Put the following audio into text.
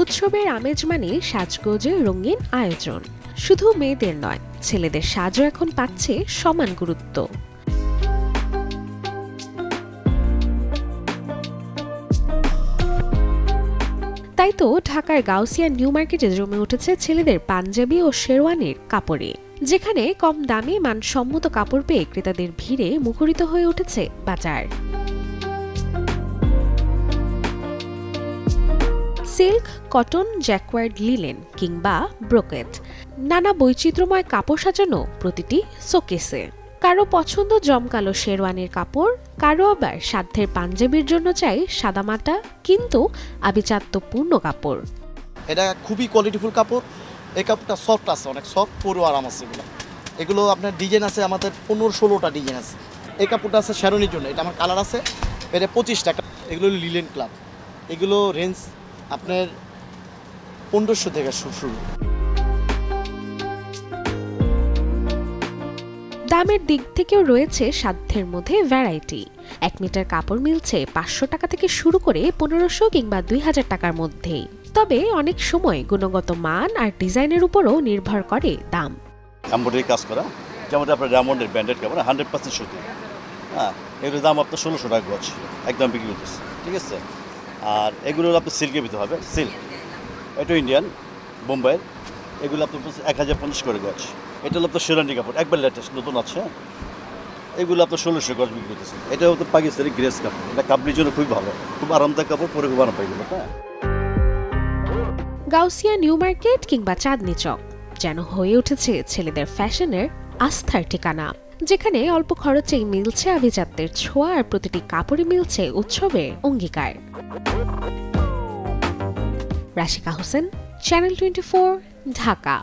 উৎসবের আমেজ মানে সাজগোজে রঙিন আয়োজন। শুধু মেয়েদের নয়, ছেলেদের সাজও এখন পাচ্ছে সমান গুরুত্ব। তাই তো ঢাকার গাউসিয়া নিউ মার্কেটে জমে উঠেছে ছেলেদের পাঞ্জাবি ও শেরওয়ানির কাপড়ে, যেখানে কম দামে মানসম্মত কাপড় পেয়ে ক্রেতাদের ভিড়ে মুখরিত হয়ে উঠেছে বাজার। সিল্ক, কটন, জ্যাকওয়ার্ড, লিলেন কিংবা ব্রোকেট, নানা বৈচিত্র্যময় কাপড় সাজানো প্রতিটি শোকেসে। কারো পছন্দ জমকালো শেরওয়ানির কাপড়, কারো আবার সাধ্যের পাঞ্জাবির জন্য চাই সাদামাটা কিন্তু আভিজাত্যপূর্ণ কাপড়। এটা খুবই কোয়ালিটিফুল কাপড়। এই কাপড়টা সফট আছে, অনেক সফট, পরও আরাম আছে। এগুলো আপনার ডিজাইন আছে আমাদের 15-16টা ডিজাইন আছে। এই কাপড়টা আছে শেরওয়ানির জন্য, এটা আমার কালার আছে, এটা 25 টাকা। এগুলো লিলেন ক্লাব, এগুলো রেঞ্জ আপনার 1500 থেকে শুরু। দামের দিক থেকেও রয়েছে সাধ্যের মধ্যে ভ্যারাইটি। 1 মিটার কাপড় মিলছে 500 টাকা থেকে শুরু করে 1500 কিংবা 2000 টাকার মধ্যেই। তবে অনেক সময় গুণগত মান আর ডিজাইনের উপরও নির্ভর করে দাম। এমব্রয়ডারি কাজ করা, যেমন আপনার ডায়মন্ডের ব্র্যান্ডেড কাপড় 100% সুতি। এগুলোর দাম আপনার 1600 টাকা গজ একদম বিক্রি করতেছে, ঠিক আছে। আর এগুলো আপনার সিল্কের ভিতরে হবে, সিল্ক, এটা ইন্ডিয়ান বোম্বাইয়ের। এগুলো আপনার 1050 করে গজ। এটা হলো আপনার শেরওয়ানি কাপড়, একবার লেটেস্ট নতুন আছে। এগুলো আপনার 1600 গজ বিক্রি করতেছে। এটা হচ্ছে পাকিস্তানি গ্রেস কাপড়, এটা কাপড়ের জন্য খুবই ভালো, খুব আরামদায়ক কাপড়, পরে খুব আরাম পাই এগুলো। গাউসিয়া নিউ মার্কেট কিংবা চাঁদনি চক যেন হয়ে উঠেছে ছেলেদের ফ্যাশনের আস্থার ঠিকানা, যেখানে অল্প খরচেই মিলছে আভিজাত্যের ছোঁয়া আর প্রতিটি কাপড়ে মিলছে উৎসবের অঙ্গীকার। রাশিকা হোসেন, চ্যানেল 24, ঢাকা।